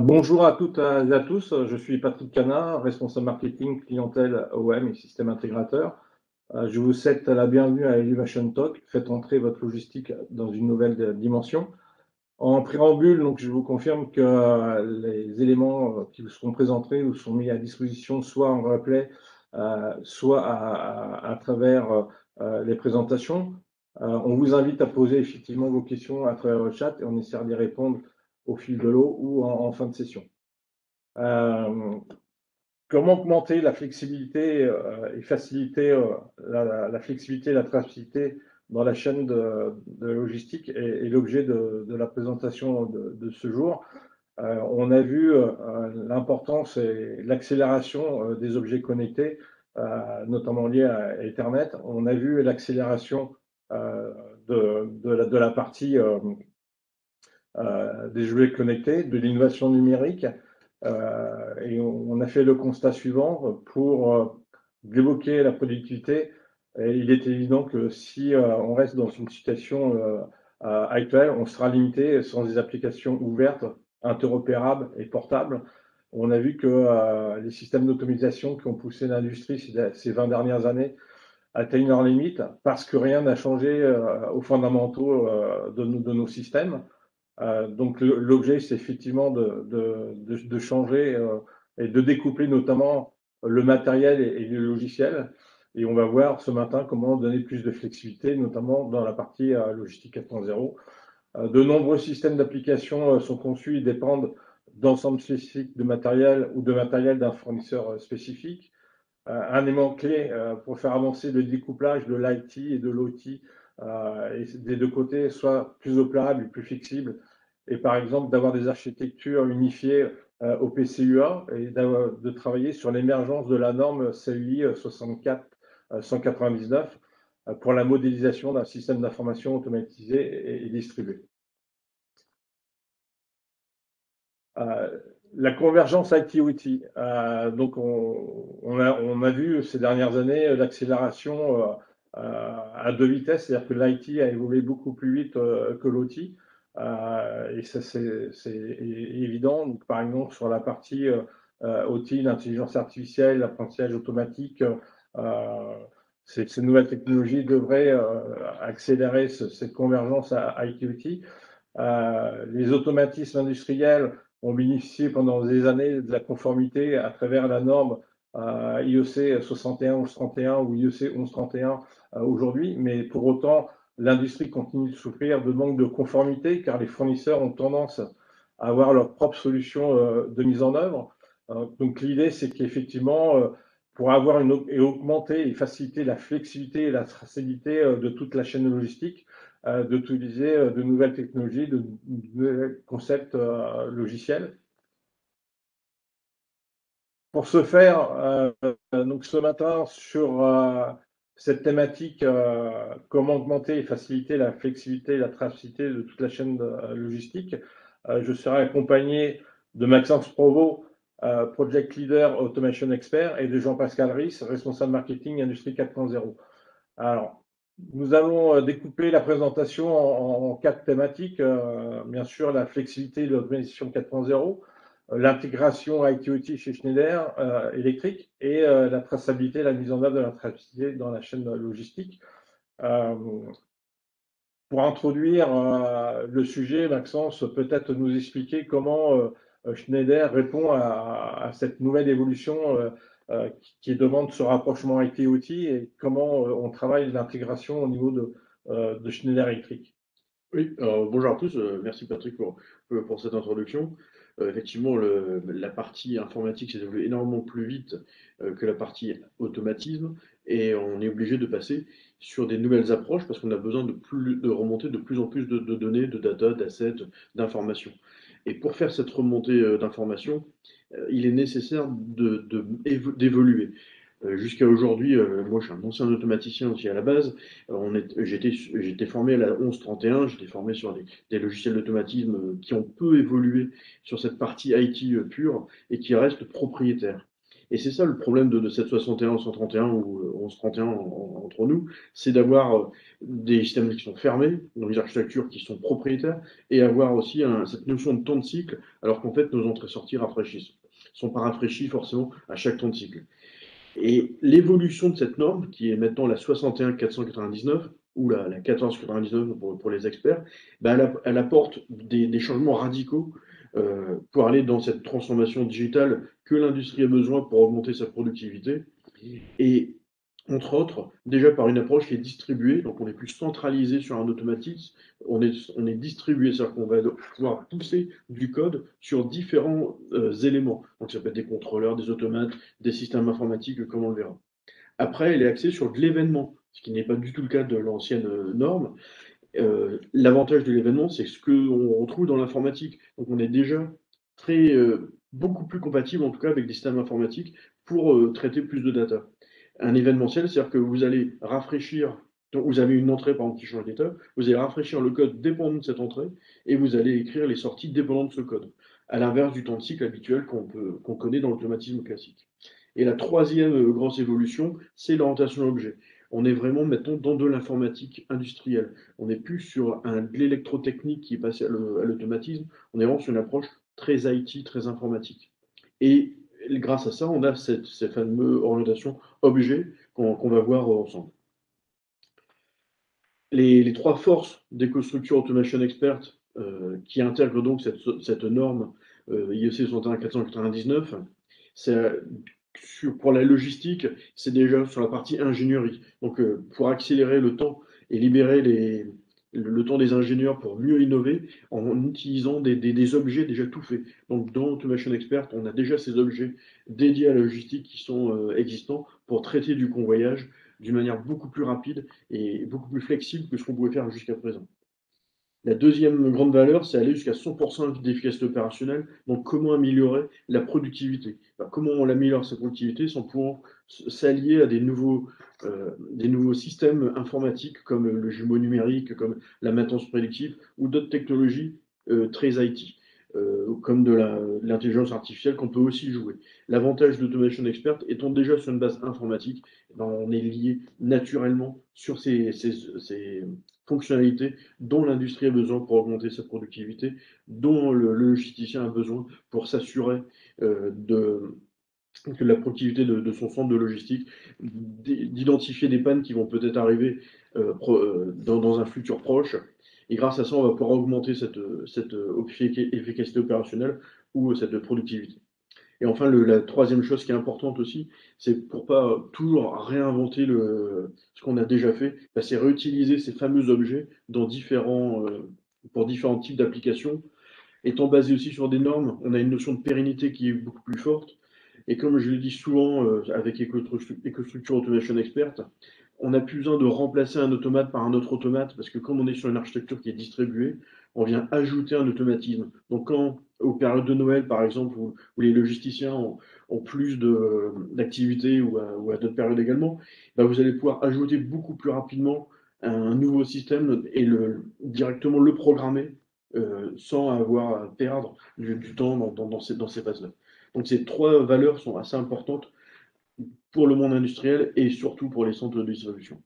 Bonjour à toutes et à tous, je suis Patrick Canard, responsable marketing, clientèle OM et système intégrateur. Je vous souhaite la bienvenue à Elevation Talk. Faites entrer votre logistique dans une nouvelle dimension. En préambule, donc, je vous confirme que les éléments qui vous seront présentés vous sont mis à disposition soit en replay, soit à travers les présentations. On vous invite à poser effectivement vos questions à travers le chat et on essaiera d'y répondre au fil de l'eau ou en fin de session. Comment augmenter la flexibilité et faciliter la flexibilité et la tracabilité dans la chaîne de logistique est l'objet de la présentation de ce jour. On a vu l'importance et l'accélération des objets connectés, notamment liés à Ethernet. On a vu l'accélération de la partie des objets connectés, de l'innovation numérique. Et on a fait le constat suivant pour débloquer la productivité. Et il est évident que si on reste dans une situation actuelle, on sera limité sans des applications ouvertes, interopérables et portables. On a vu que les systèmes d'automatisation qui ont poussé l'industrie ces 20 dernières années atteignent leurs limites parce que rien n'a changé aux fondamentaux de nos systèmes. Donc l'objet, c'est effectivement de changer et de découpler notamment le matériel et le logiciel. Et on va voir ce matin comment donner plus de flexibilité, notamment dans la partie logistique 4.0. De nombreux systèmes d'application sont conçus et dépendent d'ensembles spécifiques de matériel ou de matériel d'un fournisseur spécifique. Un élément clé pour faire avancer le découplage de l'IT et de l'OT des deux côtés soit plus opérable et plus flexible, et par exemple d'avoir des architectures unifiées au PCUA et de travailler sur l'émergence de la norme CUI 64-199 pour la modélisation d'un système d'information automatisé et distribué. La convergence IT-OT. Donc, on a vu ces dernières années l'accélération à deux vitesses, c'est-à-dire que l'IT a évolué beaucoup plus vite que l'OT. Et ça, c'est évident. Donc, par exemple, sur la partie OT, l'intelligence artificielle, l'apprentissage automatique, ces nouvelles technologies devraient accélérer cette convergence à IT-OT. Les automatismes industriels ont bénéficié pendant des années de la conformité à travers la norme IEC 61-1131 ou IEC 1131 aujourd'hui, mais pour autant, l'industrie continue de souffrir de manque de conformité car les fournisseurs ont tendance à avoir leur propre solution de mise en œuvre. Donc l'idée, c'est qu'effectivement, pour avoir et augmenter et faciliter la flexibilité et la traçabilité de toute la chaîne logistique, d'utiliser de nouvelles technologies, de nouveaux concepts logiciels. Pour ce faire, donc ce matin, sur cette thématique, comment augmenter et faciliter la flexibilité et la traçabilité de toute la chaîne logistique, je serai accompagné de Maxence Provost, Project Leader Automation Expert, et de Jean-Pascal Ries, responsable marketing Industrie 4.0. Alors, nous allons découper la présentation en quatre thématiques. Bien sûr, la flexibilité de l'organisation 4.0, l'intégration IT-OT chez Schneider Electric et la traçabilité, la mise en œuvre de la traçabilité dans la chaîne logistique. Pour introduire le sujet, Maxence, peut-être nous expliquer comment Schneider répond à cette nouvelle évolution qui demande ce rapprochement IT-OT et comment on travaille l'intégration au niveau de Schneider Electric. Oui, bonjour à tous, merci Patrick pour cette introduction. Effectivement, la partie informatique s'est évoluée énormément plus vite que la partie automatisme et on est obligé de passer sur des nouvelles approches parce qu'on a besoin de remonter de plus en plus de données, de data, d'assets, d'informations. Et pour faire cette remontée d'informations, il est nécessaire d'évoluer. Jusqu'à aujourd'hui, moi je suis un ancien automaticien aussi à la base. J'étais formé à la 1131, j'étais formé sur des logiciels d'automatisme qui ont peu évolué sur cette partie IT pure et qui restent propriétaires. Et c'est ça le problème de cette 61 ou 131 ou 1131 entre nous, c'est d'avoir des systèmes qui sont fermés, dans les architectures qui sont propriétaires, et avoir aussi cette notion de temps de cycle, alors qu'en fait nos entrées-sorties rafraîchissent. Sont pas rafraîchis forcément à chaque temps de cycle. Et l'évolution de cette norme, qui est maintenant la 61 499 ou la 1499 pour les experts, ben elle apporte des changements radicaux pour aller dans cette transformation digitale que l'industrie a besoin pour augmenter sa productivité. Et entre autres, déjà par une approche qui est distribuée, donc on est plus centralisé sur un automatisme, on est distribué, c'est-à-dire qu'on va pouvoir pousser du code sur différents éléments. Donc ça peut être des contrôleurs, des automates, des systèmes informatiques, comme on le verra. Après, elle est axée sur de l'événement, ce qui n'est pas du tout le cas de l'ancienne norme. L'avantage de l'événement, c'est ce qu'on retrouve dans l'informatique. Donc on est déjà beaucoup plus compatible, en tout cas, avec des systèmes informatiques pour traiter plus de data. Un événementiel, c'est-à-dire que vous allez rafraîchir, donc vous avez une entrée par exemple qui change d'état, vous allez rafraîchir le code dépendant de cette entrée et vous allez écrire les sorties dépendant de ce code, à l'inverse du temps de cycle habituel qu'on connaît dans l'automatisme classique. Et la troisième grosse évolution, c'est l'orientation objet. On est vraiment maintenant dans de l'informatique industrielle. On n'est plus sur de l'électrotechnique qui est passé à l'automatisme, on est vraiment sur une approche très IT, très informatique. Et grâce à ça, on a cette fameuse orientation objet qu'on va voir ensemble. Les trois forces d'EcoStruxure Automation Expert qui intègrent donc cette norme IEC 61499, c'est pour la logistique, c'est déjà sur la partie ingénierie. Donc, pour accélérer le temps et libérer le temps des ingénieurs pour mieux innover en utilisant des objets déjà tout faits. Donc, dans Automation Expert, on a déjà ces objets dédiés à la logistique qui sont existants pour traiter du convoyage d'une manière beaucoup plus rapide et beaucoup plus flexible que ce qu'on pouvait faire jusqu'à présent. La deuxième grande valeur, c'est aller jusqu'à 100% d'efficacité opérationnelle. Donc, comment améliorer la productivité? Comment on améliore sa productivité sans pouvoir s'allier à des nouveaux systèmes informatiques comme le jumeau numérique, comme la maintenance prédictive ou d'autres technologies très IT, comme de l'intelligence artificielle qu'on peut aussi jouer. L'avantage d'Automation Expert, étant déjà sur une base informatique, on est lié naturellement sur ces fonctionnalités dont l'industrie a besoin pour augmenter sa productivité, dont le logisticien a besoin pour s'assurer que la productivité de son centre de logistique, d'identifier des pannes qui vont peut-être arriver dans un futur proche. Et grâce à ça, on va pouvoir augmenter cette efficacité opérationnelle ou cette productivité. Et enfin, la troisième chose qui est importante aussi, c'est pour pas toujours réinventer ce qu'on a déjà fait, c'est réutiliser ces fameux objets pour différents types d'applications. Étant basé aussi sur des normes, on a une notion de pérennité qui est beaucoup plus forte. Et comme je le dis souvent avec EcoStruxure Automation Expert, on n'a plus besoin de remplacer un automate par un autre automate, parce que comme on est sur une architecture qui est distribuée, on vient ajouter un automatisme. Donc quand, aux périodes de Noël, par exemple, où les logisticiens ont plus d'activités ou à d'autres périodes également, bah, vous allez pouvoir ajouter beaucoup plus rapidement un nouveau système et directement le programmer sans avoir à perdre du temps dans ces phases-là. Donc ces trois valeurs sont assez importantes pour le monde industriel et surtout pour les centres de distribution.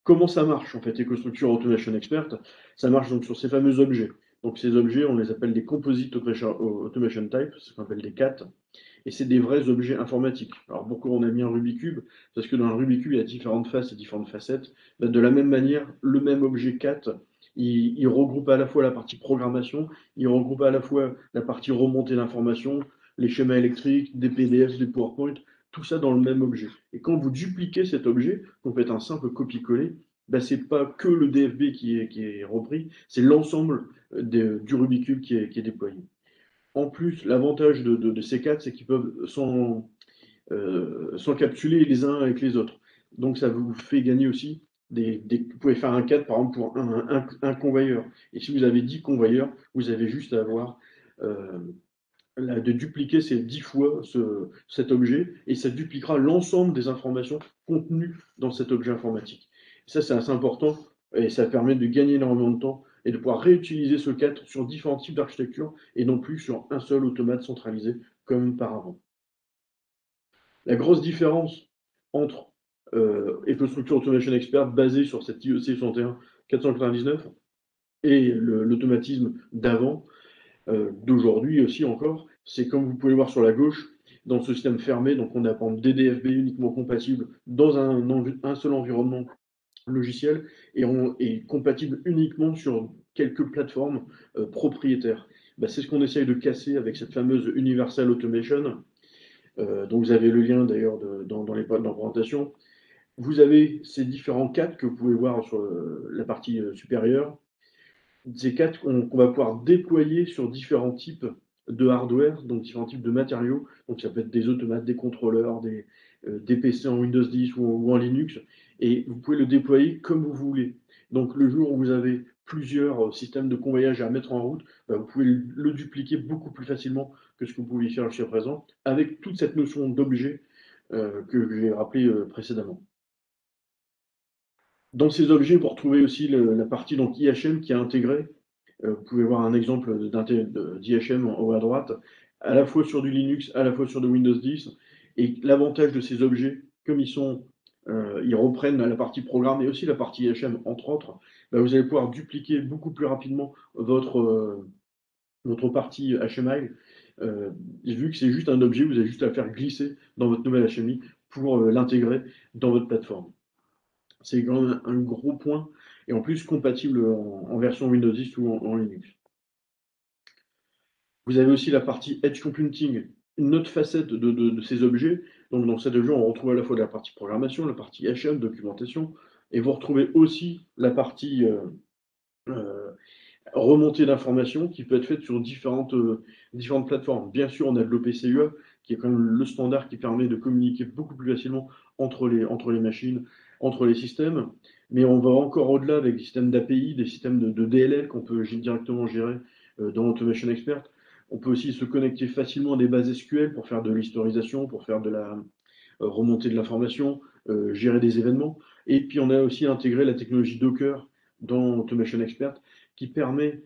Comment ça marche en fait, EcoStruxure Automation Expert? Ça marche donc sur ces fameux objets. Donc ces objets, on les appelle des Composite Automation Type, ce qu'on appelle des CAT, et c'est des vrais objets informatiques. Alors pourquoi on a mis un Rubik's Cube? Parce que dans un Rubik's Cube, il y a différentes faces et différentes facettes. Ben, de la même manière, le même objet CAT, il regroupe à la fois la partie programmation, il regroupe à la fois la partie remontée d'informations, les schémas électriques, des PDF, des PowerPoint, tout ça dans le même objet. Et quand vous dupliquez cet objet, vous faites un simple copier-coller, ben, ce n'est pas que le DFB qui est repris, c'est l'ensemble du Rubik's Cube qui est déployé. En plus, l'avantage de ces quatre, c'est qu'ils peuvent s'encapsuler les uns avec les autres. Donc ça vous fait gagner aussi vous pouvez faire un 4 par exemple pour un convoyeur. Et si vous avez 10 convoyeurs, vous avez juste à avoir de dupliquer ces 10 fois cet objet et ça dupliquera l'ensemble des informations contenues dans cet objet informatique. Ça, c'est assez important et ça permet de gagner énormément de temps et de pouvoir réutiliser ce 4 sur différents types d'architecture et non plus sur un seul automate centralisé comme par avant. La grosse différence entre EcoStruxure Automation Expert basé sur cette IEC 61 499 et l'automatisme d'avant, d'aujourd'hui aussi encore, c'est comme vous pouvez le voir sur la gauche, dans ce système fermé, donc on a par exemple DDFB uniquement compatible dans un seul environnement logiciel et on est compatible uniquement sur quelques plateformes propriétaires. Bah, c'est ce qu'on essaye de casser avec cette fameuse Universal Automation. Donc vous avez le lien d'ailleurs dans les pages de présentation. Vous avez ces différents cadres que vous pouvez voir sur la partie supérieure. Ces cadres qu'on va pouvoir déployer sur différents types de hardware, donc différents types de matériaux. Donc ça peut être des automates, des contrôleurs, des PC en Windows 10 ou en Linux. Et vous pouvez le déployer comme vous voulez. Donc le jour où vous avez plusieurs systèmes de convoyage à mettre en route, bah, vous pouvez le dupliquer beaucoup plus facilement que ce que vous pouviez faire jusqu'à présent, avec toute cette notion d'objet que j'ai rappelé précédemment. Dans ces objets, vous retrouvez aussi la partie donc IHM qui est intégrée. Vous pouvez voir un exemple d'IHM en haut à droite, à la fois sur du Linux, à la fois sur du Windows 10. Et l'avantage de ces objets, comme ils reprennent la partie programme et aussi la partie IHM entre autres, bah, vous allez pouvoir dupliquer beaucoup plus rapidement votre partie HMI. Vu que c'est juste un objet, vous avez juste à faire glisser dans votre nouvelle HMI pour l'intégrer dans votre plateforme. C'est quand même un gros point et en plus compatible en version Windows 10 ou en Linux. Vous avez aussi la partie Edge Computing, une autre facette de ces objets. Donc dans cet objet, on retrouve à la fois la partie programmation, la partie HM, documentation, et vous retrouvez aussi la partie euh, remontée d'informations qui peut être faite sur différentes plateformes. Bien sûr, on a de l'OPCUE, qui est quand même le standard qui permet de communiquer beaucoup plus facilement entre les machines, entre les systèmes. Mais on va encore au-delà avec des systèmes d'API, des systèmes de DLL qu'on peut directement gérer dans Automation Expert. On peut aussi se connecter facilement à des bases SQL pour faire de l'historisation, pour faire de la remontée de l'information, gérer des événements. Et puis on a aussi intégré la technologie Docker dans Automation Expert qui permet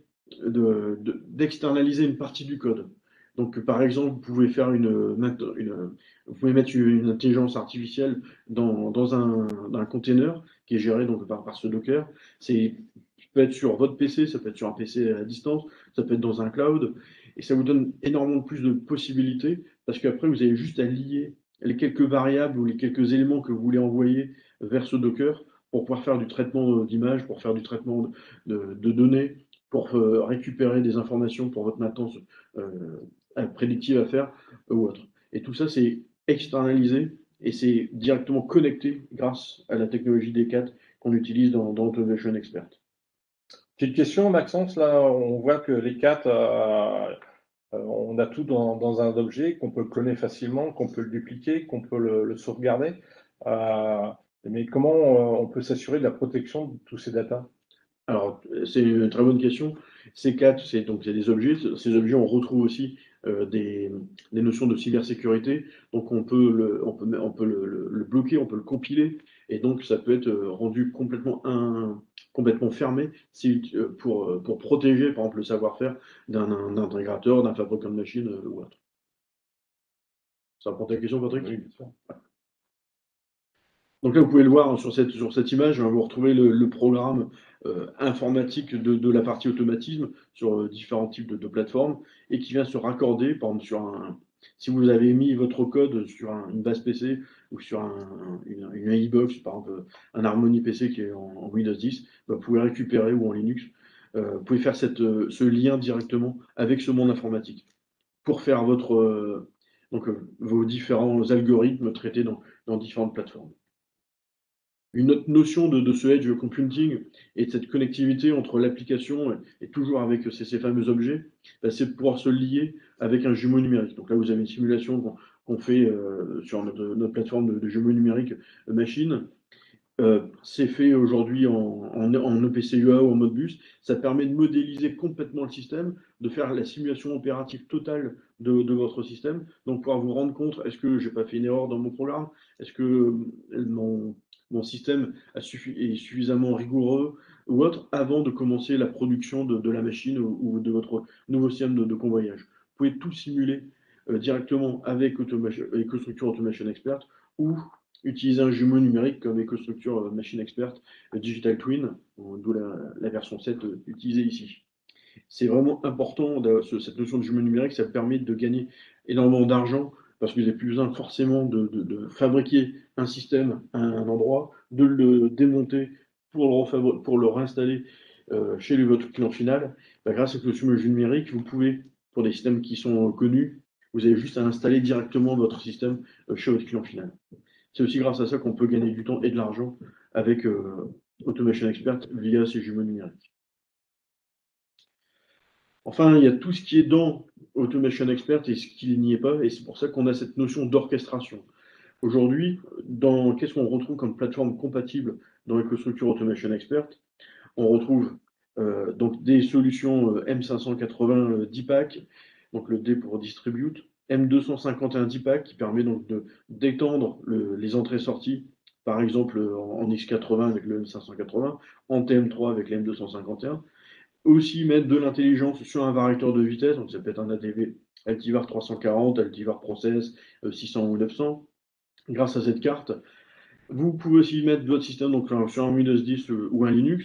d'externaliser une partie du code. Donc, par exemple, vous pouvez faire vous pouvez mettre une intelligence artificielle dans un container qui est géré donc par ce Docker. Ça peut être sur votre PC, ça peut être sur un PC à distance, ça peut être dans un cloud, et ça vous donne énormément plus de possibilités parce qu'après vous avez juste à lier les quelques variables ou les quelques éléments que vous voulez envoyer vers ce Docker pour pouvoir faire du traitement d'images, pour faire du traitement de données, pour récupérer des informations pour votre maintenance prédictive à faire ou autre. Et tout ça, c'est externalisé et c'est directement connecté grâce à la technologie D4 qu'on utilise dans Automation Expert. Petite question, Maxence, là, on voit que les 4, on a tout dans un objet, qu'on peut cloner facilement, qu'on peut le dupliquer, qu'on peut le sauvegarder. Mais comment on peut s'assurer de la protection de tous ces datas? Alors, c'est une très bonne question. Ces 4, c'est des objets. Ces objets, on retrouve aussi des notions de cybersécurité. Donc, on peut le bloquer, on peut le compiler. Et donc, ça peut être rendu complètement fermé pour protéger, par exemple, le savoir-faire d'un intégrateur, d'un fabricant de machines ou autre. Ça répond à ta question, Patrick? Oui, bien sûr. Donc là, vous pouvez le voir sur cette image, hein, vous retrouvez le programme informatique de la partie automatisme sur différents types de plateformes et qui vient se raccorder, par exemple, si vous avez mis votre code sur une base PC ou sur une iBox, par exemple, un Harmony PC qui est en Windows 10, bah, vous pouvez récupérer ou en Linux, vous pouvez faire ce lien directement avec ce monde informatique pour faire vos différents algorithmes traités dans différentes plateformes. Une autre notion de ce edge computing et de cette connectivité entre l'application et toujours avec ces fameux objets, bah, c'est de pouvoir se lier avec un jumeau numérique. Donc là, vous avez une simulation qu'on fait sur notre plateforme de jumeau numérique machine. C'est fait aujourd'hui en EPCUA ou en Modbus. Ça permet de modéliser complètement le système, de faire la simulation opérative totale de votre système. Donc, pouvoir vous rendre compte, est-ce que j'ai pas fait une erreur dans mon programme? Est-ce que mon système est suffisamment rigoureux ou autre avant de commencer la production de la machine ou de votre nouveau système de convoyage? Vous pouvez tout simuler directement avec EcoStruxure Automation Expert ou utiliser un jumeau numérique comme EcoStruxure Machine Expert Digital Twin, d'où la version 7 utilisée ici. C'est vraiment important, cette notion de jumeau numérique, ça permet de gagner énormément d'argent parce que vous n'avez plus besoin forcément de fabriquer un système à un endroit, de le démonter pour le réinstaller chez votre client final. Bah, grâce à ce jumeau numérique, vous pouvez, pour des systèmes qui sont connus, vous avez juste à installer directement votre système chez votre client final. C'est aussi grâce à ça qu'on peut gagner du temps et de l'argent avec Automation Expert via ces jumeaux numériques. Enfin, il y a tout ce qui est dans Automation Expert et ce qui n'y est pas, et c'est pour ça qu'on a cette notion d'orchestration. Aujourd'hui, qu'est-ce qu'on retrouve comme plateforme compatible dans EcoStruxure Automation Expert? On retrouve donc des solutions M580 DPAC, donc le D pour Distribute, M251 DPAC qui permet donc d'étendre les entrées-sorties, par exemple en X80 avec le M580, en TM3 avec le M251. Aussi mettre de l'intelligence sur un variateur de vitesse, donc ça peut être un ATV Altivar 340, Altivar Process 600 ou 900. Grâce à cette carte, vous pouvez aussi mettre votre système donc, sur un Windows 10 ou un Linux.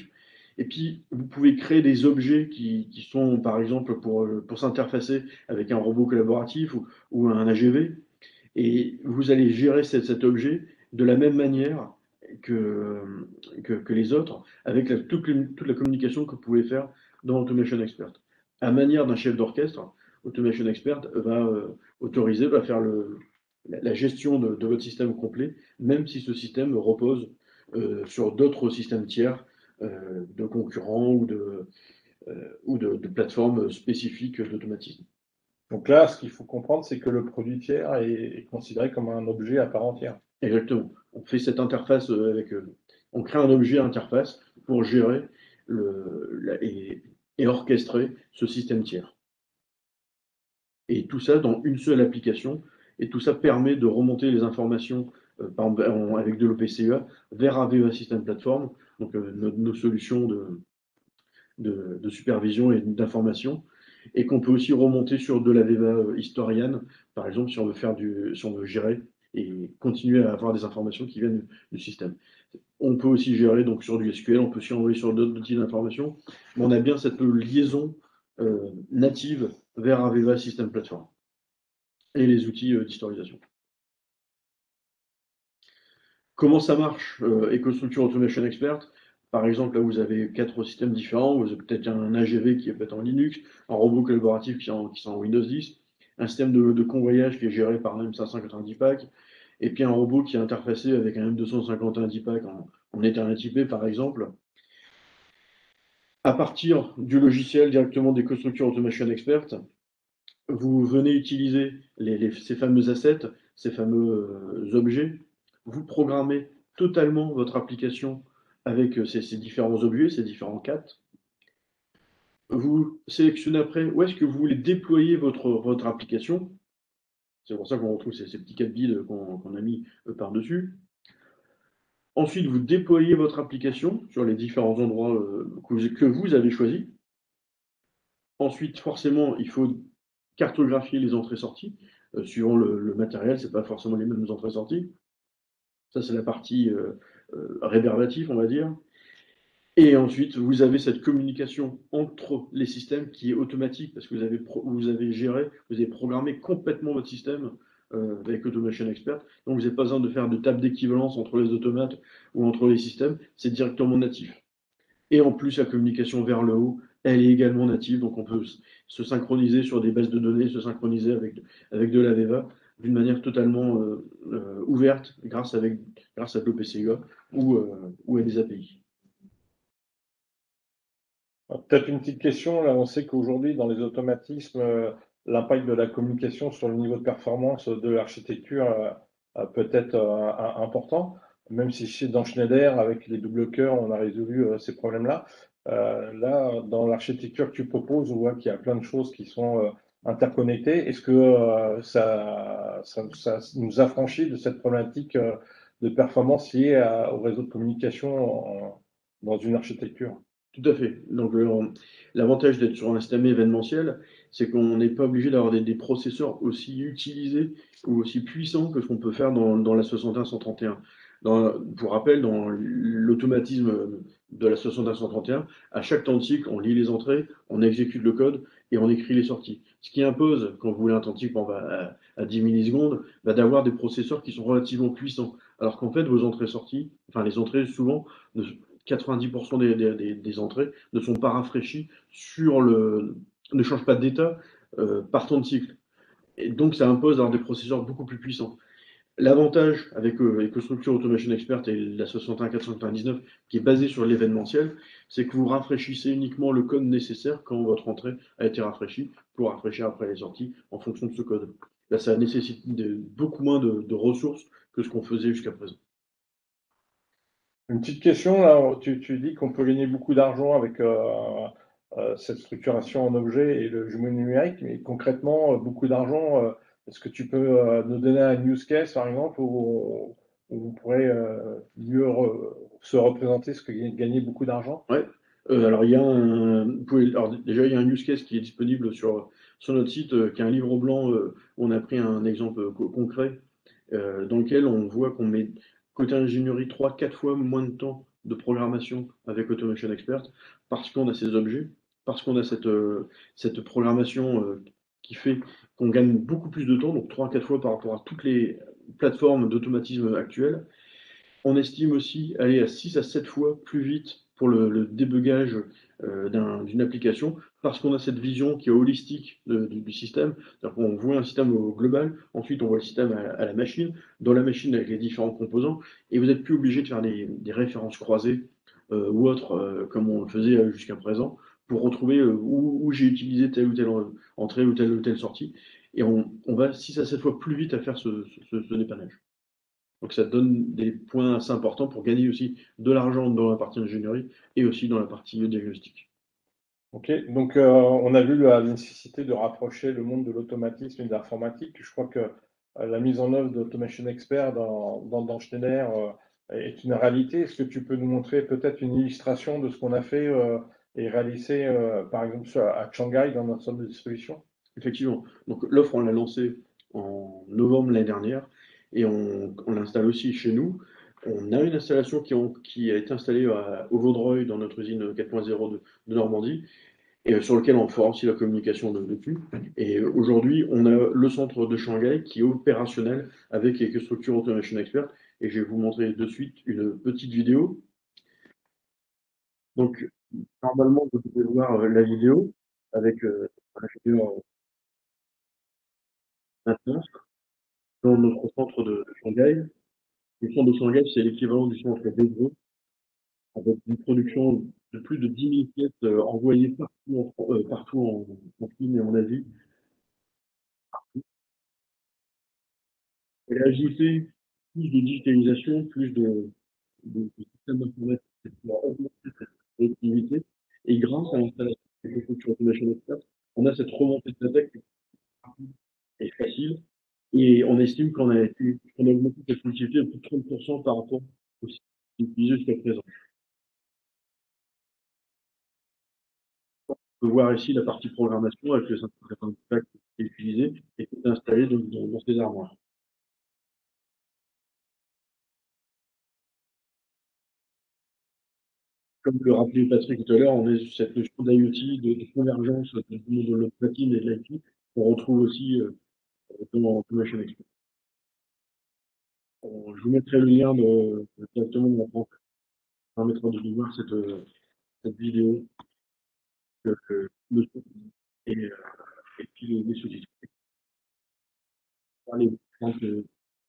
Et puis, vous pouvez créer des objets qui sont, par exemple, pour s'interfacer avec un robot collaboratif ou un AGV. Et vous allez gérer cet objet de la même manière que les autres, avec toute la communication que vous pouvez faire dans Automation Expert. À manière d'un chef d'orchestre, Automation Expert va faire la gestion de votre système complet, même si ce système repose sur d'autres systèmes tiers de concurrents ou de plateformes spécifiques d'automatisme. Donc là, ce qu'il faut comprendre, c'est que le produit tiers est considéré comme un objet à part entière. Exactement. On fait cette interface on crée un objet interface pour gérer et orchestrer ce système tiers. Et tout ça dans une seule application. Et tout ça permet de remonter les informations, par exemple, avec de l'OPCEA, vers AVEA System Platform, donc nos solutions de supervision et d'information, et qu'on peut aussi remonter sur de l'AVEA Historian, par exemple, si on veut gérer et continuer à avoir des informations qui viennent du système. On peut aussi gérer donc sur du SQL, on peut aussi envoyer sur d'autres outils d'information, mais on a bien cette liaison native vers AVEA System Platform et les outils d'historisation. Comment ça marche EcoStruxure Automation Expert? Par exemple, là, vous avez 4 systèmes différents. Vous avez peut-être un AGV qui est peut-être en Linux, un robot collaboratif qui est en Windows 10, un système de convoyage qui est géré par un M590 pack, et puis un robot qui est interfacé avec un M251 DPAC en Ethernet IP, par exemple. À partir du logiciel directement d'EcoStruxure Automation Expert, vous venez utiliser ces fameux assets, ces fameux objets. Vous programmez totalement votre application avec ces différents objets, ces différents CAT. Vous sélectionnez après où est-ce que vous voulez déployer votre application. C'est pour ça qu'on retrouve ces petits 4 bits qu'on a mis par-dessus. Ensuite, vous déployez votre application sur les différents endroits que vous avez choisis. Ensuite, forcément, il faut cartographier les entrées-sorties. Suivant le matériel, ce n'est pas forcément les mêmes entrées-sorties. Ça, c'est la partie réverbative, on va dire. Et ensuite, vous avez cette communication entre les systèmes qui est automatique parce que vous avez géré, vous avez programmé complètement votre système avec Automation Expert. Donc, vous n'avez pas besoin de faire de table d'équivalence entre les automates ou entre les systèmes. C'est directement natif. Et en plus, la communication vers le haut, elle est également native. Donc, on peut se synchroniser sur des bases de données, se synchroniser avec de l'AVEVA d'une manière totalement ouverte grâce à de l'OPCEA ou à des API. Peut-être une petite question. Là, on sait qu'aujourd'hui, dans les automatismes, l'impact de la communication sur le niveau de performance de l'architecture peut être important, même si dans Schneider, avec les double cœurs, on a résolu ces problèmes-là. Là, dans l'architecture que tu proposes, on voit qu'il y a plein de choses qui sont interconnectées. Est-ce que ça nous affranchit de cette problématique de performance liée au réseau de communication dans une architecture? Tout à fait. Donc, l'avantage d'être sur un système événementiel, c'est qu'on n'est pas obligé d'avoir des processeurs aussi utilisés ou aussi puissants que ce qu'on peut faire dans la 6131. Pour rappel, dans l'automatisme de la 6131, à chaque temps de cycle, on lit les entrées, on exécute le code et on écrit les sorties. Ce qui impose, quand vous voulez un temps de cycle à 10 millisecondes, d'avoir des processeurs qui sont relativement puissants. Alors qu'en fait, vos entrées-sorties, enfin les entrées souvent, ne 90% des entrées ne sont pas rafraîchies ne changent pas d'état par temps de cycle. Et donc, ça impose d'avoir des processeurs beaucoup plus puissants. L'avantage avec EcoStruxure Automation Expert et la 61499, qui est basée sur l'événementiel, c'est que vous rafraîchissez uniquement le code nécessaire quand votre entrée a été rafraîchie pour rafraîchir après les sorties en fonction de ce code. Là, ça nécessite beaucoup moins de ressources que ce qu'on faisait jusqu'à présent. Une petite question, là, tu dis qu'on peut gagner beaucoup d'argent avec cette structuration en objet et le jumeau numérique, mais concrètement, beaucoup d'argent, est-ce que tu peux nous donner un use case, par exemple, où on pourrait mieux se représenter ce que gagner beaucoup d'argent? Ouais. Alors, il y a alors, déjà, il y a un use case qui est disponible sur notre site, qui est un livre blanc où on a pris un exemple concret dans lequel on voit qu'on met côté ingénierie 3-4 fois moins de temps de programmation avec Automation Expert parce qu'on a ces objets, parce qu'on a cette programmation qui fait qu'on gagne beaucoup plus de temps, donc 3-4 fois par rapport à toutes les plateformes d'automatisme actuelles. On estime aussi aller à 6 à 7 fois plus vite pour le débugage d'une application parce qu'on a cette vision qui est holistique du système. C'est-à-dire qu'on voit un système au global, ensuite on voit le système à la machine, dans la machine avec les différents composants, et vous n'êtes plus obligé de faire des références croisées ou autres comme on le faisait jusqu'à présent pour retrouver où j'ai utilisé telle ou telle entrée ou telle sortie. Et on va 6 à 7 fois plus vite à faire ce dépannage. Donc ça donne des points assez importants pour gagner aussi de l'argent dans la partie ingénierie et aussi dans la partie diagnostic. Ok, donc on a vu la nécessité de rapprocher le monde de l'automatisme et de l'informatique. Je crois que la mise en œuvre d'Automation Expert dans Schneider est une réalité. Est-ce que tu peux nous montrer peut-être une illustration de ce qu'on a fait et réalisé, par exemple, à Shanghai dans notre centre de distribution? Effectivement. Donc l'offre, on l'a lancée en novembre l'année dernière et on l'installe aussi chez nous. On a une installation qui a été installée au Vaudreuil dans notre usine 4.0 de Normandie et sur lequel on fera aussi la communication dessus. Et aujourd'hui, on a le centre de Shanghai qui est opérationnel avec EcoStruxure Automation Expert. Et je vais vous montrer de suite une petite vidéo. Donc, normalement, vous pouvez voir la vidéo avec la vidéo maintenant dans notre centre de Shanghai. Le centre de Shanghai, c'est l'équivalent du centre d'Hebron, avec une production de plus de 10 000 pièces envoyées partout en Chine et en Asie. Elle a ajouté plus de digitalisation, plus de systèmes d'informatique pour augmenter cette productivité. Et grâce à l'installation de l'agriculture automation expert, on a cette remontée de data qui est facile. Et on estime qu'on a augmenté cette productivité de plus de 30% par rapport au système utilisé jusqu'à présent. On peut voir ici la partie programmation avec les interpréteurs de plaques qui est utilisé et qui est installé dans ces armoires. Comme le rappelait Patrick tout à l'heure, on est sur cette notion d'IoT, de convergence du monde de l'automatisme et de l'IT, qu'on retrouve aussi dans Automation Expert. Je vous mettrai le lien directement dans la banque. Ça permettra de voir cette vidéo le et puis les sous-titres. Les différentes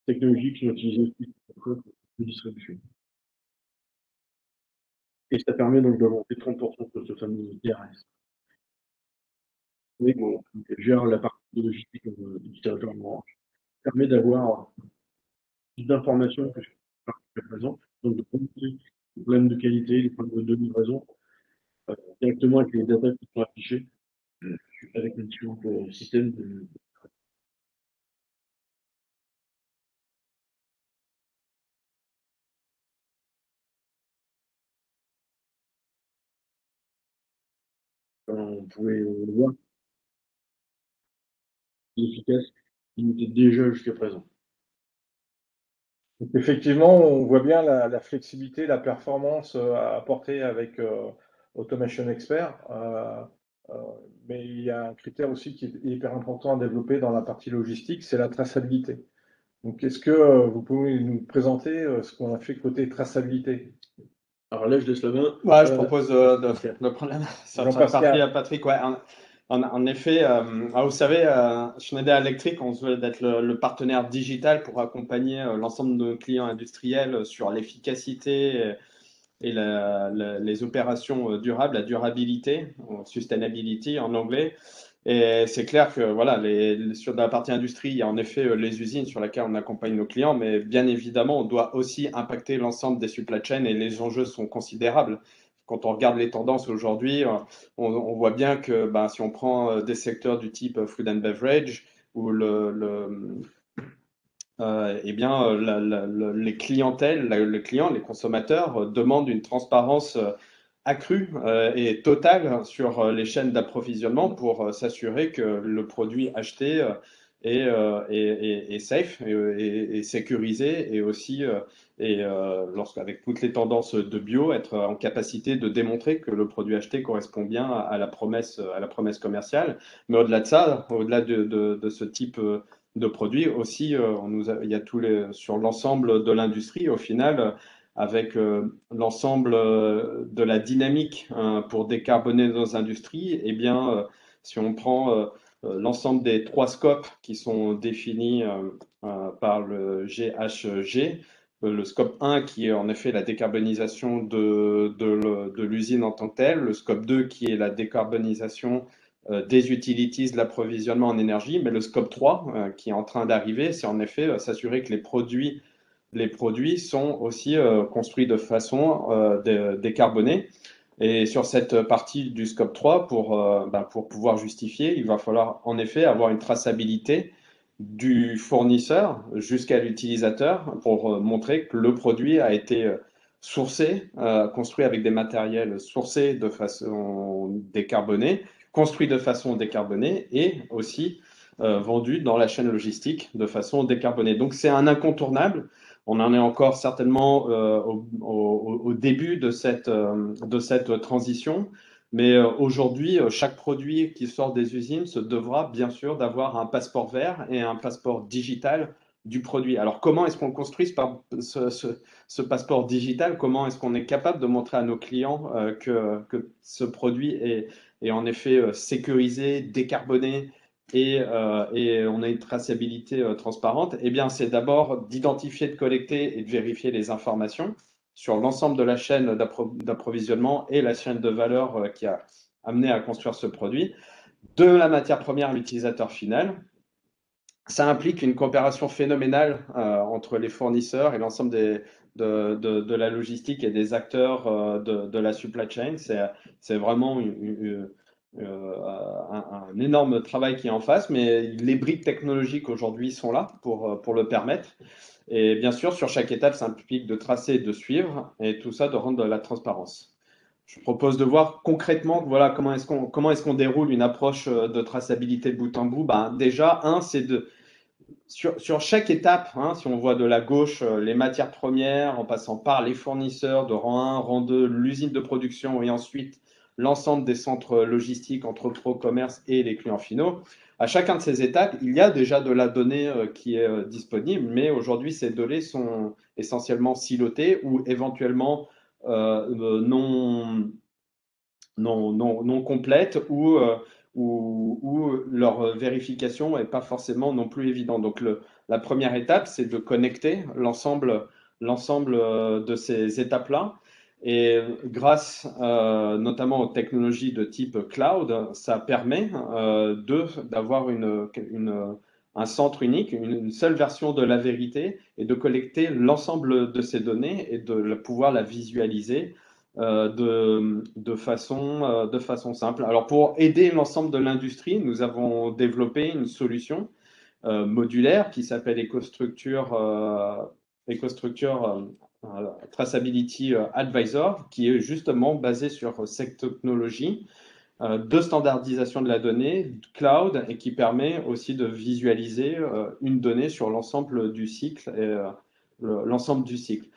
technologies qui sont utilisées aussi pour la distribution. Et ça permet donc d'augmenter 30% de ce fameux DRS. Et bon, gère la partie de logistique du territoire noir. Permet d'avoir plus d'informations que jusqu'à présent, donc de remonter les problèmes de qualité, les problèmes de livraison, directement avec les datas qui sont affichées, avec les différents systèmes de on pouvait le voir, efficace, il était déjà jusqu'à présent. Donc effectivement, on voit bien la flexibilité, la performance, à apporter avec, Automation Expert, mais il y a un critère aussi qui est hyper important à développer dans la partie logistique, c'est la traçabilité. Donc est-ce que, vous pouvez nous présenter, ce qu'on a fait côté traçabilité? Alors là, je laisse la main. Ouais, je propose de prendre la main sur cette partie Jean-Pascal. à Patrick. Ouais, en effet, vous savez, Schneider Electric, on se veut d'être le partenaire digital pour accompagner l'ensemble de nos clients industriels sur l'efficacité et les opérations durables, la durabilité, sustainability en anglais. Et c'est clair que voilà, sur la partie industrie, il y a en effet les usines sur lesquelles on accompagne nos clients, mais bien évidemment, on doit aussi impacter l'ensemble des supply chains et les enjeux sont considérables. Quand on regarde les tendances aujourd'hui, on voit bien que ben, si on prend des secteurs du type food and beverage, où eh bien, les clientèles, les clients, les consommateurs demandent une transparence accrue et totale sur les chaînes d'approvisionnement pour s'assurer que le produit acheté est safe et sécurisé et aussi, avec toutes les tendances de bio, être en capacité de démontrer que le produit acheté correspond bien à la promesse commerciale. Mais au-delà de ça, au-delà de ce type de produits aussi, il y a sur l'ensemble de l'industrie, au final, avec l'ensemble de la dynamique pour décarboner nos industries, eh bien, si on prend l'ensemble des 3 scopes qui sont définis par le GHG, le scope 1 qui est en effet la décarbonisation de l'usine en tant que telle, le scope 2 qui est la décarbonisation des utilities, de l'approvisionnement en énergie, mais le scope 3 qui est en train d'arriver, c'est en effet s'assurer que les produits sont aussi construits de façon décarbonée. Et sur cette partie du scope 3, pour pouvoir justifier, il va falloir en effet avoir une traçabilité du fournisseur jusqu'à l'utilisateur pour montrer que le produit a été sourcé, construit avec des matériels sourcés de façon décarbonée, construit de façon décarbonée et aussi vendu dans la chaîne logistique de façon décarbonée. Donc c'est un incontournable. On en est encore certainement au début de cette transition. Mais aujourd'hui, chaque produit qui sort des usines se devra bien sûr d'avoir un passeport vert et un passeport digital du produit. Alors comment est-ce qu'on construit ce passeport digital? Comment est-ce qu'on est capable de montrer à nos clients que ce produit est en effet sécurisé, décarboné et on a une traçabilité transparente? Eh bien, c'est d'abord d'identifier, de collecter et de vérifier les informations sur l'ensemble de la chaîne d'approvisionnement et la chaîne de valeur qui a amené à construire ce produit, de la matière première à l'utilisateur final. Ça implique une coopération phénoménale entre les fournisseurs et l'ensemble de la logistique et des acteurs de la supply chain. C'est vraiment un énorme travail qui est en face, mais les briques technologiques aujourd'hui sont là pour le permettre. Et bien sûr, sur chaque étape, ça implique de tracer, de suivre, et tout ça de rendre de la transparence. Je propose de voir concrètement voilà, comment est-ce qu'on déroule une approche de traçabilité de bout en bout. Ben, déjà, c'est sur chaque étape, hein, si on voit de la gauche les matières premières, en passant par les fournisseurs de rang 1, rang 2, l'usine de production et ensuite l'ensemble des centres logistiques, entrepôts, commerce et les clients finaux, à chacun de ces étapes, il y a déjà de la donnée qui est disponible, mais aujourd'hui, ces données sont essentiellement silotées ou éventuellement non complètes ou leur vérification n'est pas forcément non plus évidente. Donc, la première étape, c'est de connecter l'ensemble de ces étapes-là. Et grâce notamment aux technologies de type cloud, ça permet d'avoir un centre unique, une seule version de la vérité et de collecter l'ensemble de ces données et de pouvoir la visualiser de façon simple. Alors pour aider l'ensemble de l'industrie, nous avons développé une solution modulaire qui s'appelle EcoStructure Traceability Advisor, qui est justement basée sur cette technologie de standardisation de la donnée, cloud, et qui permet aussi de visualiser une donnée sur l'ensemble du cycle et l'ensemble du cycle.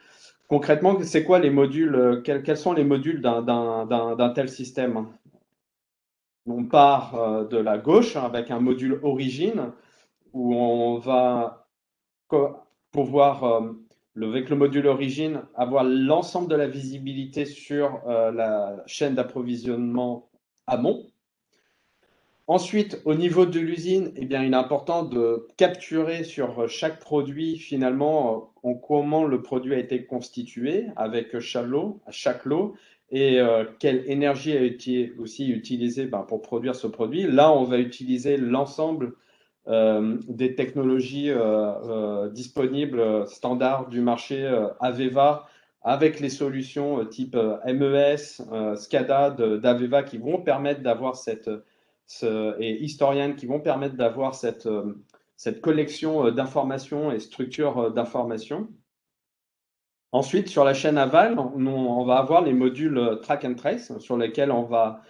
Concrètement, c'est quoi les modules, quels sont les modules d'un tel système? On part de la gauche avec un module origine où on va pouvoir, avec le module origine, avoir l'ensemble de la visibilité sur la chaîne d'approvisionnement amont. Ensuite, au niveau de l'usine, eh bien, il est important de capturer sur chaque produit, finalement, en comment le produit a été constitué avec chaque lot, et quelle énergie a été aussi utilisée pour produire ce produit. Là, on va utiliser l'ensemble des technologies disponibles standards du marché AVEVA, avec les solutions type MES, SCADA d'AVEVA qui vont permettre d'avoir et Historian qui vont permettre d'avoir cette collection d'informations et structure d'informations. Ensuite, sur la chaîne aval, on va avoir les modules track and trace sur lesquels on va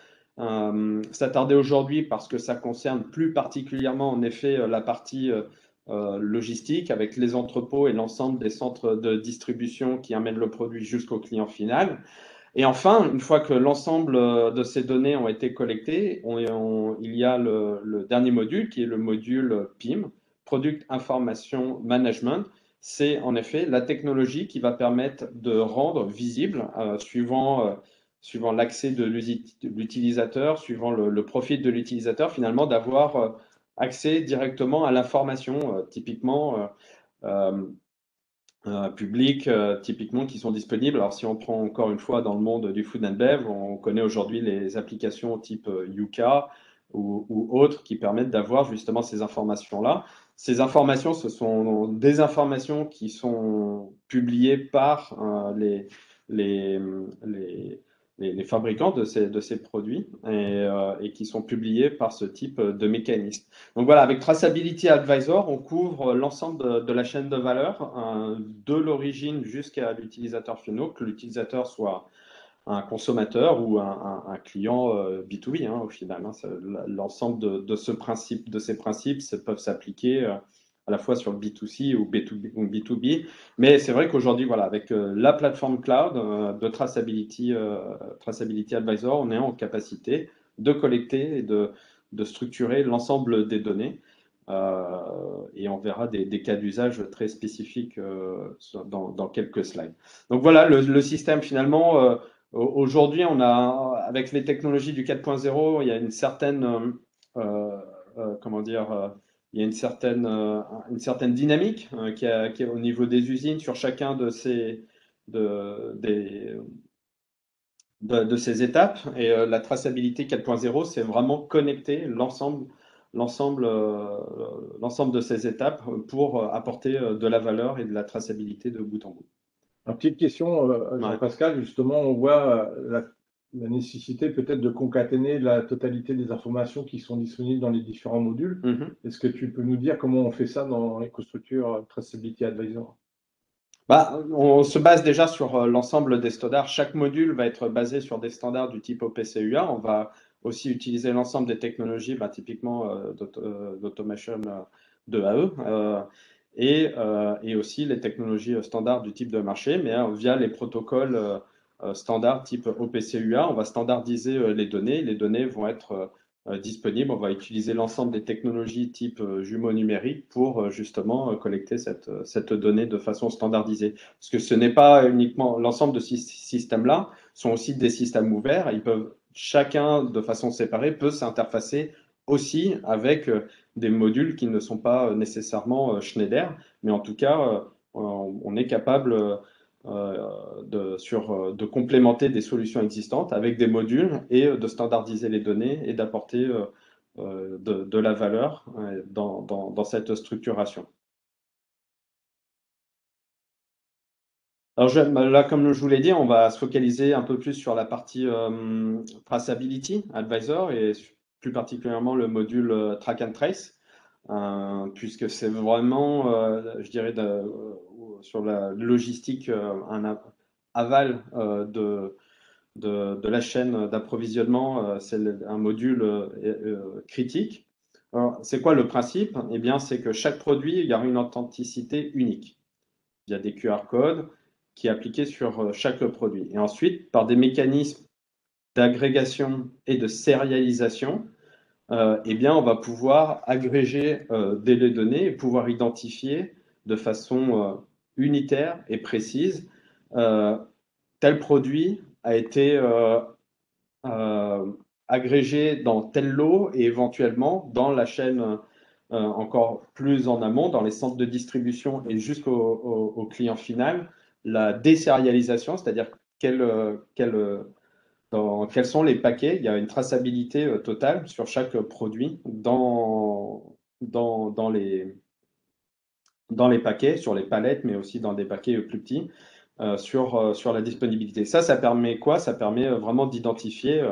s'attarder aujourd'hui parce que ça concerne plus particulièrement en effet la partie logistique avec les entrepôts et l'ensemble des centres de distribution qui amènent le produit jusqu'au client final. Et enfin, une fois que l'ensemble de ces données ont été collectées, il y a le dernier module qui est le module PIM, Product Information Management. C'est en effet la technologie qui va permettre de rendre visible, suivant l'accès de l'utilisateur, suivant le profil de l'utilisateur, finalement d'avoir accès directement à l'information, typiquement publics, typiquement qui sont disponibles. Alors si on prend encore une fois dans le monde du food and bev, on connaît aujourd'hui les applications type Yuka ou autres qui permettent d'avoir justement ces informations-là. Ces informations, ce sont des informations qui sont publiées par les fabricants de ces produits et qui sont publiées par ce type de mécanisme. Donc voilà, avec Traceability Advisor, on couvre l'ensemble de la chaîne de valeur, de l'origine jusqu'à l'utilisateur final, que l'utilisateur soit un consommateur ou un client B2B au final. L'ensemble de ces principes peuvent s'appliquer à la fois sur le B2C ou B2B. Mais c'est vrai qu'aujourd'hui, voilà, avec la plateforme cloud de Traceability Advisor, on est en capacité de collecter et de structurer l'ensemble des données. Et on verra des cas d'usage très spécifiques dans quelques slides. Donc voilà, le système finalement, aujourd'hui, avec les technologies du 4.0, il y a une certaine, comment dire, il y a une certaine dynamique qui est au niveau des usines sur chacun de ces étapes. Et la traçabilité 4.0, c'est vraiment connecter l'ensemble de ces étapes pour apporter de la valeur et de la traçabilité de bout en bout. Une petite question, Jean-Pascal, justement, on voit la nécessité peut-être de concaténer la totalité des informations qui sont disponibles dans les différents modules. Est-ce que tu peux nous dire comment on fait ça dans EcoStruxure Traceability Advisor? On se base déjà sur l'ensemble des standards. Chaque module va être basé sur des standards du type OPC-UA. On va aussi utiliser l'ensemble des technologies, typiquement d'automation de AE, et aussi les technologies standards du type de marché, mais via les protocoles standards type OPC-UA, on va standardiser les données. Les données vont être disponibles. On va utiliser l'ensemble des technologies type jumeaux numériques pour justement collecter cette donnée de façon standardisée. Parce que ce n'est pas uniquement l'ensemble de ces systèmes-là, sont aussi des systèmes ouverts. Ils peuvent, chacun de façon séparée, peut s'interfacer aussi avec des modules qui ne sont pas nécessairement Schneider, mais en tout cas, on est capable de complémenter des solutions existantes avec des modules et de standardiser les données et d'apporter de la valeur dans cette structuration. Alors là, comme je vous l'ai dit, on va se focaliser un peu plus sur la partie Traceability Advisor et plus particulièrement le module Track and Trace, puisque c'est vraiment, je dirais, sur la logistique, un aval de la chaîne d'approvisionnement, c'est un module critique. C'est quoi le principe? Eh bien, c'est que chaque produit, il y aura une authenticité unique. Il y a des QR codes qui est appliqué sur chaque produit. Et ensuite, par des mécanismes d'agrégation et de sérialisation, eh bien, on va pouvoir agréger les données et pouvoir identifier de façon unitaire et précise tel produit a été agrégé dans tel lot et éventuellement dans la chaîne encore plus en amont, dans les centres de distribution et jusqu'au client final, la désérialisation, c'est-à-dire quels sont les paquets. Il y a une traçabilité totale sur chaque produit dans les paquets, sur les palettes, mais aussi dans des paquets plus petits. Sur la disponibilité. Ça permet quoi? Ça permet vraiment d'identifier,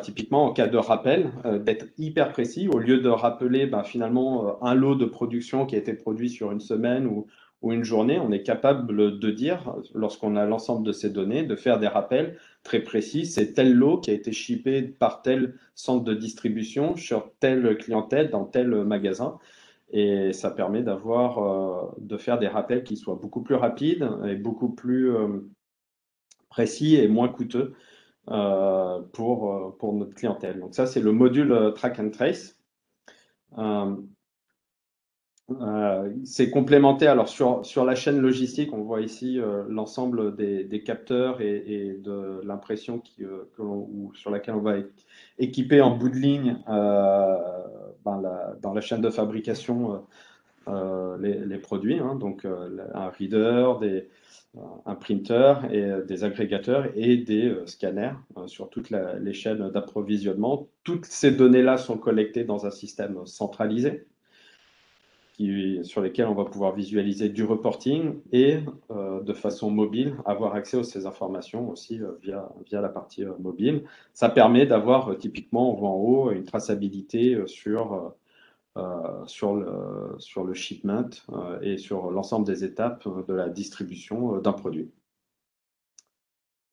typiquement en cas de rappel, d'être hyper précis. Au lieu de rappeler finalement un lot de production qui a été produit sur une semaine ou une journée, on est capable de dire, lorsqu'on a l'ensemble de ces données, de faire des rappels très précis. C'est tel lot qui a été shippé par tel centre de distribution sur telle clientèle dans tel magasin. Et ça permet de faire des rappels qui soient beaucoup plus rapides et beaucoup plus précis et moins coûteux pour notre clientèle. Donc ça, c'est le module Track and Trace. C'est complémenté. Alors sur la chaîne logistique, on voit ici l'ensemble des capteurs et de l'impression sur laquelle on va équiper en bout de ligne dans la chaîne de fabrication les produits, hein, donc un reader, un printer et des agrégateurs et des scanners sur toutes les chaînes d'approvisionnement. Toutes ces données-là sont collectées dans un système centralisé sur lesquels on va pouvoir visualiser du reporting et de façon mobile avoir accès à ces informations aussi via la partie mobile. Ça permet d'avoir typiquement, on voit en haut, une traçabilité sur le shipment et sur l'ensemble des étapes de la distribution d'un produit.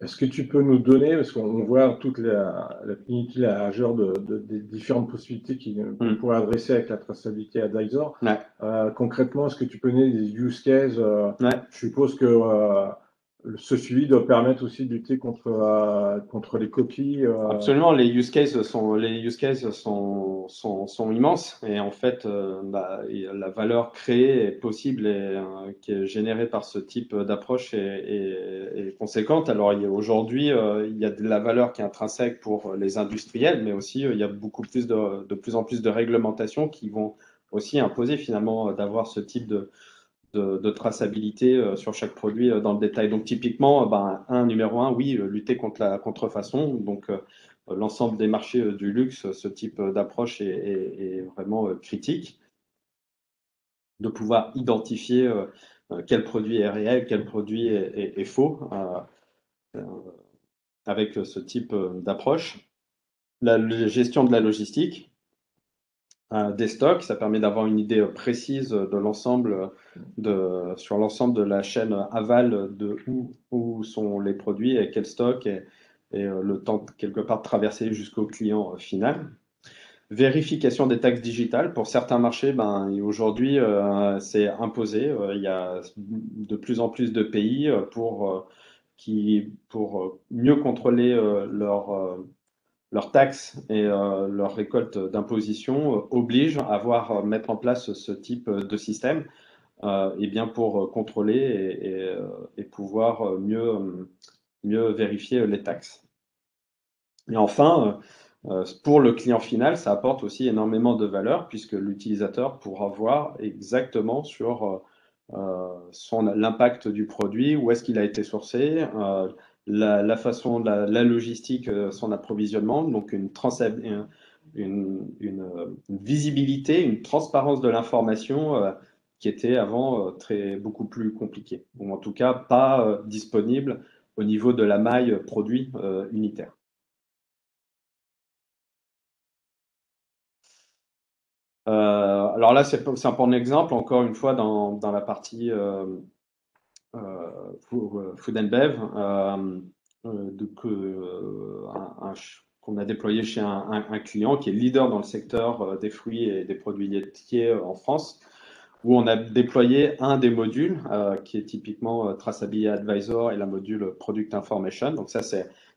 Est-ce que tu peux nous donner, parce qu'on voit toute la plénitude majeure des différentes possibilités qu'on pourrait adresser avec la traçabilité Advisor. Ouais. Concrètement, est-ce que tu peux donner des use cases? Ouais. Je suppose que ce suivi doit permettre aussi de lutter contre les copies. Absolument, les use cases sont immenses et en fait, la valeur créée est possible et qui est générée par ce type d'approche est conséquente. Alors aujourd'hui, il y a de la valeur qui est intrinsèque pour les industriels, mais aussi il y a de plus en plus de réglementations qui vont aussi imposer finalement d'avoir ce type de traçabilité sur chaque produit dans le détail. Donc typiquement, numéro un, oui, lutter contre la contrefaçon. Donc l'ensemble des marchés du luxe, ce type d'approche est vraiment critique. De pouvoir identifier quel produit est réel, quel produit est faux avec ce type d'approche. La gestion de la logistique. Des stocks, ça permet d'avoir une idée précise de l'ensemble sur l'ensemble de la chaîne aval de où sont les produits et quel stock et le temps quelque part de traverser jusqu'au client final. Vérification des taxes digitales. Pour certains marchés, aujourd'hui, c'est imposé. Il y a de plus en plus de pays pour mieux contrôler leurs taxes et leur récolte d'imposition obligent à mettre en place ce type de système et bien pour contrôler et pouvoir mieux vérifier les taxes. Et enfin, pour le client final, ça apporte aussi énormément de valeur puisque l'utilisateur pourra voir exactement sur l'impact du produit, où est-ce qu'il a été sourcé, la façon, la logistique, son approvisionnement, donc une visibilité, une transparence de l'information qui était avant beaucoup plus compliquée, ou en tout cas pas disponible au niveau de la maille produit unitaire. Alors là, c'est un bon exemple, encore une fois, dans la partie Food and Bev. qu'on a déployé chez un client qui est leader dans le secteur des fruits et des produits laitiers en France, où on a déployé un des modules qui est typiquement Traceability Advisor et la module Product Information. Donc ça,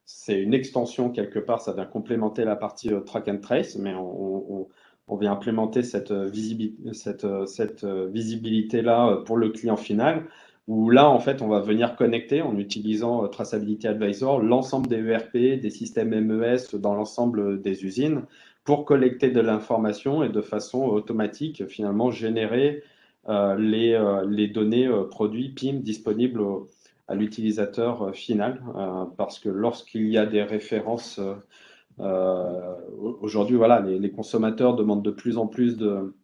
c'est une extension quelque part, ça vient complémenter la partie Track and Trace, mais on vient implémenter cette visibilité-là pour le client final, où là, en fait, on va venir connecter en utilisant Traceability Advisor l'ensemble des ERP, des systèmes MES dans l'ensemble des usines pour collecter de l'information et de façon automatique, finalement, générer les données produits PIM disponibles à l'utilisateur final. Parce que lorsqu'il y a des références, aujourd'hui, voilà, les consommateurs demandent de plus en plus de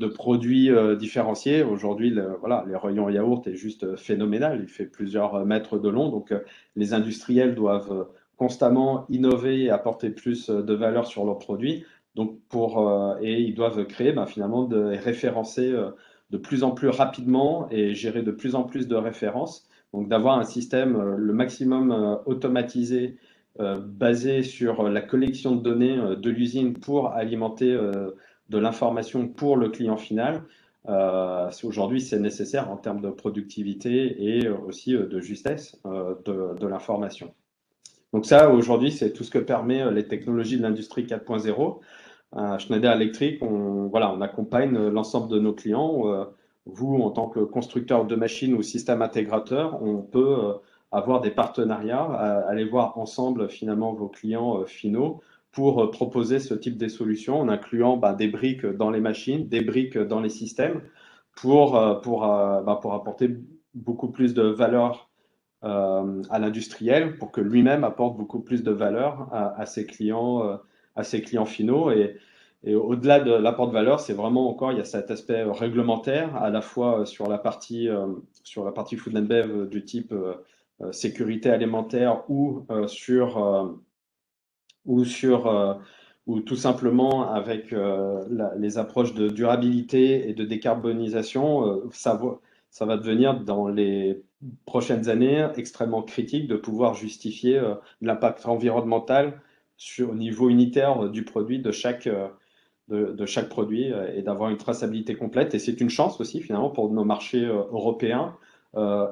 produits différenciés. Aujourd'hui, voilà, les rayons yaourt est juste phénoménal. Il fait plusieurs mètres de long. Donc, les industriels doivent constamment innover et apporter plus de valeur sur leurs produits. Donc, et ils doivent créer finalement référencer de plus en plus rapidement et gérer de plus en plus de références. Donc, d'avoir un système le maximum automatisé basé sur la collection de données de l'usine pour alimenter de l'information pour le client final. Aujourd'hui, c'est nécessaire en termes de productivité et aussi de justesse de l'information. Donc ça, aujourd'hui, c'est tout ce que permet les technologies de l'industrie 4.0. Schneider Electric, on accompagne l'ensemble de nos clients. Vous, en tant que constructeur de machines ou système intégrateur, on peut avoir des partenariats, aller voir ensemble finalement vos clients finaux pour proposer ce type de solutions en incluant des briques dans les machines, des briques dans les systèmes pour apporter beaucoup plus de valeur à l'industriel pour que lui-même apporte beaucoup plus de valeur à ses clients finaux. Et au-delà de l'apport de valeur, c'est vraiment encore, il y a cet aspect réglementaire, à la fois sur la partie food and bev du type sécurité alimentaire ou tout simplement avec les approches de durabilité et de décarbonisation. Ça va devenir dans les prochaines années extrêmement critique de pouvoir justifier l'impact environnemental au niveau unitaire du produit de chaque produit et d'avoir une traçabilité complète. Et c'est une chance aussi finalement pour nos marchés européens,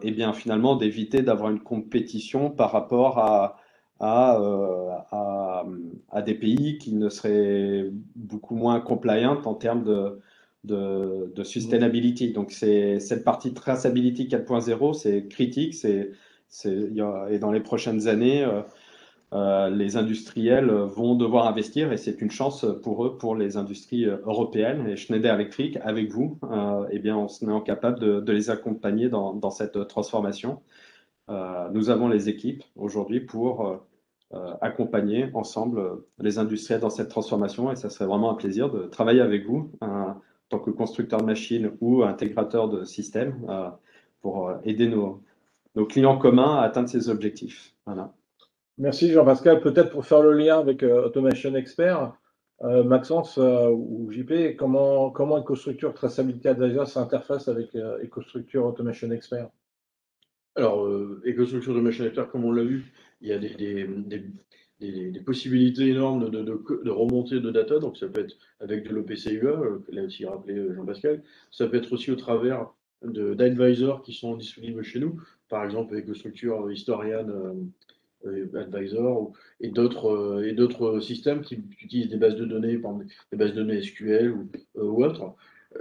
et bien finalement d'éviter d'avoir une compétition par rapport à des pays qui ne seraient beaucoup moins compliant en termes de sustainability. Donc cette partie traçability 4.0, c'est critique, et dans les prochaines années, les industriels vont devoir investir et c'est une chance pour eux, pour les industries européennes. Et Schneider Electric, avec vous, eh bien, on est capable de les accompagner dans cette transformation. Nous avons les équipes aujourd'hui pour accompagner ensemble les industriels dans cette transformation et ça serait vraiment un plaisir de travailler avec vous en tant que constructeur de machines ou intégrateur de systèmes pour aider nos clients communs à atteindre ces objectifs. Voilà. Merci Jean-Pascal. Peut-être pour faire le lien avec Automation Expert, Maxence ou JP, comment EcoStruxure Traceability Advisor s'interface avec EcoStruxure Automation Expert? Alors, EcoStruxure Automation Expert, comme on l'a vu, il y a des possibilités énormes de remontée de data. Donc, ça peut être avec de l'OPC-UA, l'a aussi rappelé Jean-Pascal. Ça peut être aussi au travers d'advisors qui sont disponibles chez nous. Par exemple, EcoStruxure Historian Advisor et d'autres systèmes qui utilisent des bases de données, par exemple, des bases de données SQL ou autres.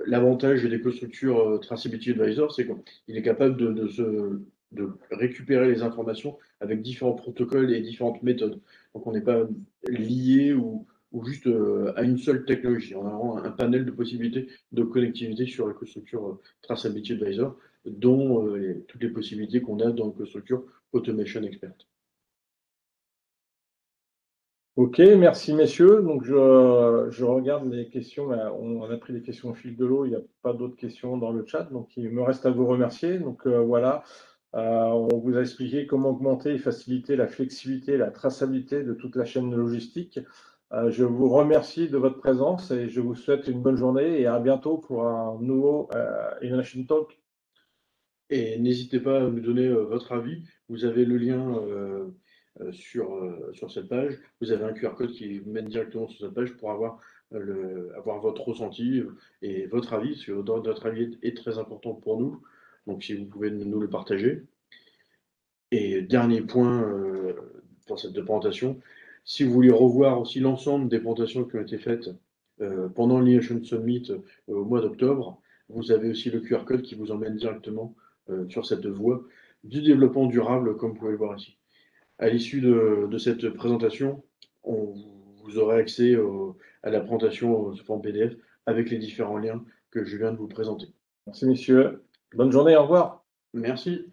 L'avantage de l'EcoStruxure Traceability Advisor, c'est qu'il est capable de récupérer les informations avec différents protocoles et différentes méthodes. Donc on n'est pas lié ou juste à une seule technologie. On a vraiment un panel de possibilités de connectivité sur EcoStruxure Traceability Advisor, dont toutes les possibilités qu'on a dans EcoStruxure Automation Expert. Ok, merci messieurs. Donc je regarde les questions. On a pris des questions au fil de l'eau. Il n'y a pas d'autres questions dans le chat. Donc il me reste à vous remercier. Donc voilà, on vous a expliqué comment augmenter et faciliter la flexibilité et la traçabilité de toute la chaîne logistique. Je vous remercie de votre présence et je vous souhaite une bonne journée et à bientôt pour un nouveau Innovation Talk. Et n'hésitez pas à nous donner votre avis. Vous avez le lien sur cette page. Vous avez un QR code qui mène directement sur cette page pour avoir votre ressenti et votre avis. Notre avis est très important pour nous, donc si vous pouvez nous le partager. Et dernier point pour cette présentation, si vous voulez revoir aussi l'ensemble des présentations qui ont été faites pendant l'Innovation Summit au mois d'octobre, vous avez aussi le QR code qui vous emmène directement sur cette voie du développement durable, comme vous pouvez le voir ici. À l'issue de cette présentation, vous aurez accès à la présentation sous forme PDF avec les différents liens que je viens de vous présenter. Merci messieurs. Bonne journée, au revoir. Merci.